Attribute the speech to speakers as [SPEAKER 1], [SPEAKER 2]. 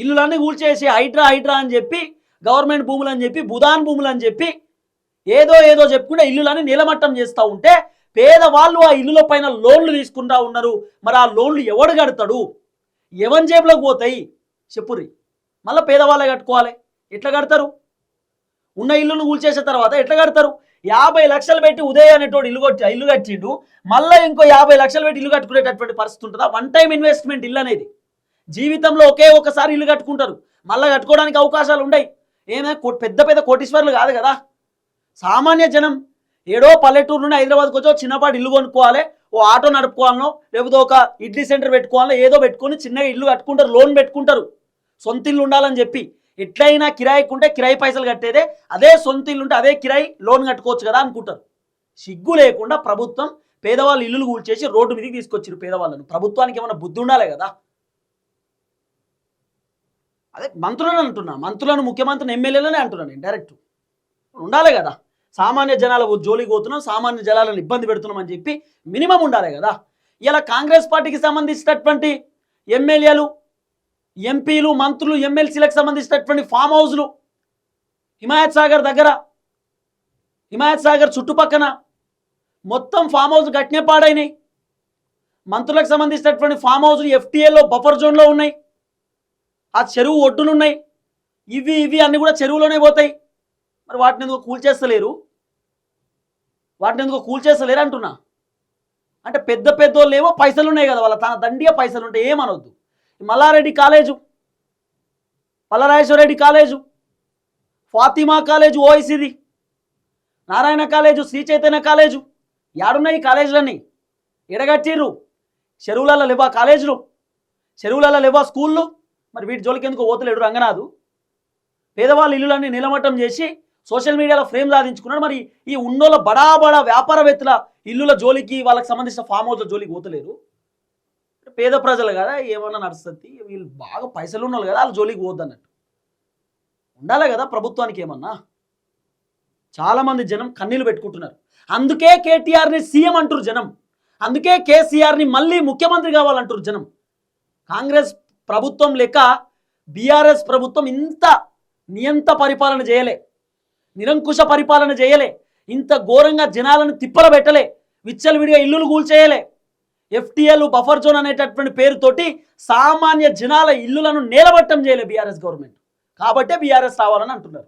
[SPEAKER 1] ఇల్లులన్నీ కూల్చేసి హైడ్రా హైడ్రా అని చెప్పి గవర్నమెంట్ భూములు అని చెప్పి బుధాన్ భూములు అని చెప్పి ఏదో చెప్పుకుంటే ఇల్లులని నీలమట్టం చేస్తూ ఉంటే పేదవాళ్ళు ఆ ఇల్లుల పైన లోన్లు తీసుకుంటా ఉన్నారు. మరి ఆ లోన్లు ఎవడు కడతాడు? ఎవరి జేబులోకి పోతాయి చెప్పుర్రి? మళ్ళీ పేదవాళ్ళే కట్టుకోవాలి. ఎట్లా కడతారు? ఉన్న ఇల్లును కూల్చేసిన తర్వాత ఎట్లా కడతారు? 50 లక్షలు పెట్టి ఉదయ్ అనేటోడు ఇల్లు కట్టిండు, మళ్ళీ ఇంకో 50 లక్షలు పెట్టి ఇల్లు కట్టుకునేటటువంటి పరిస్థితి ఉంటుందా? వన్ టైం ఇన్వెస్ట్మెంట్ ఇల్లు అనేది. జీవితంలో ఒకే ఒకసారి ఇల్లు కట్టుకుంటారు, మళ్ళీ కట్టుకోవడానికి అవకాశాలు ఉండయి. ఏమైనా పెద్ద పెద్ద కోటీశ్వర్లు కాదు కదా. సామాన్య జనం ఏడో పల్లెటూరు నుండి హైదరాబాద్కి వచ్చి చిన్నపాటి ఇల్లు కొనుక్కోవాలి, ఓ ఆటో నడుపుకోవాలనో లేకపోతే ఒక ఇడ్లీ సెంటర్ పెట్టుకోవాలనో ఏదో పెట్టుకొని చిన్నగా ఇల్లు కట్టుకుంటారు, లోన్ పెట్టుకుంటారు సొంత ఇల్లు ఉండాలని చెప్పి. ఎట్లయినా కిరాయికి ఉంటే కిరాయి పైసలు కట్టేదే, అదే సొంత ఇల్లు ఉంటే అదే కిరాయి లోన్ కట్టుకోవచ్చు కదా అనుకుంటారు. సిగ్గు లేకుండా ప్రభుత్వం పేదవాళ్ళు ఇల్లులు కూల్చేసి రోడ్డు మీదకి తీసుకొచ్చారు పేదవాళ్ళను. ప్రభుత్వానికి ఏమైనా బుద్ధి ఉండాలి కదా. అదే మంత్రులను అంటున్నా, మంత్రులను ముఖ్యమంత్రిని ఎమ్మెల్యేలనే అంటున్నాను నేను డైరెక్ట్. ఉండాలి కదా, సామాన్య జనాల జోలికి పోతున్నాం, సామాన్య జనాలను ఇబ్బంది పెడుతున్నాం అని చెప్పి మినిమం ఉండాలి కదా. ఇలా కాంగ్రెస్ పార్టీకి సంబంధించినటువంటి ఎమ్మెల్యేలు, ఎంపీలు, మంత్రులు, ఎమ్మెల్సీలకు సంబంధించినటువంటి ఫామ్ హౌస్లు హిమాయత్ సాగర్ దగ్గర, హిమాయత్ సాగర్ చుట్టుపక్కన మొత్తం ఫామ్ హౌస్ గట్టినే పాడైనాయి. మంత్రులకు సంబంధించినటువంటి ఫామ్ హౌస్లు ఎఫ్టీఏలో బఫర్ జోన్లో ఉన్నాయి, ఆ చెరువు ఒడ్డునున్నాయి. ఇవి అన్నీ కూడా చెరువులోనే పోతాయి. మరి వాటిని ఎందుకు కూల్చేస్తలేరు? అంటున్నా. అంటే పెద్ద పెద్దోళ్ళు ఏమో పైసలు ఉన్నాయి కదా, వాళ్ళ తన దండిగా పైసలు ఉంటాయి, ఏమనొద్దు. Malla Reddy college, Palla Rajeshwar Reddy college, Fatima college ఓఐసిది, నారాయణ కాలేజు, శ్రీ చైతన్య కాలేజు, యాడున్నాయి ఈ కాలేజీలన్నీ? ఎడగట్టిర్రు. చెరువులలో లేవా కాలేజీలు? చెరువులలో లేవా స్కూళ్ళు? మరి వీటి జోలికి ఎందుకు పోతలేడు రంగనాథు? పేదవాళ్ళ ఇల్లులన్నీ నిలమట్టం చేసి సోషల్ మీడియాలో ఫ్రేమ్ సాధించుకున్నాడు. మరి ఈ ఉన్నోళ్ళ బడా వ్యాపారవేత్తల ఇల్లుల జోలికి, వాళ్ళకి సంబంధించిన ఫామ్ హౌస్ల జోలికి పోతలేరు. పేద ప్రజలు కదా, ఏమన్నా నడుస్తుంది, వీళ్ళు బాగా పైసలు ఉన్నోళ్ళు కదా, వాళ్ళ జోలికి పోద్దన్నట్టు ఉండాలి కదా ప్రభుత్వానికి ఏమన్నా. చాలామంది జనం కన్నీళ్ళు పెట్టుకుంటున్నారు. అందుకే కేటీఆర్ని సీఎం అంటారు జనం, అందుకే కేసీఆర్ని మళ్ళీ ముఖ్యమంత్రి కావాలంటారు జనం. కాంగ్రెస్ ప్రభుత్వం లెక్క బీఆర్ఎస్ ప్రభుత్వం ఇంత నియంత పరిపాలన చేయలే, నిరంకుశ పరిపాలన చేయలే, ఇంత ఘోరంగా జనాలను తిప్పల పెట్టలే, విచ్చలవిడిగా ఇల్లులు కూల్చేయలే. ఎఫ్టీఎల్ బఫర్ జోన్ అనేటటువంటి పేరుతోటి సామాన్య జనాల ఇల్లులను నేలబట్టం చేయలే బీఆర్ఎస్ గవర్నమెంట్. కాబట్టే బీఆర్ఎస్ రావాలని అంటున్నారు.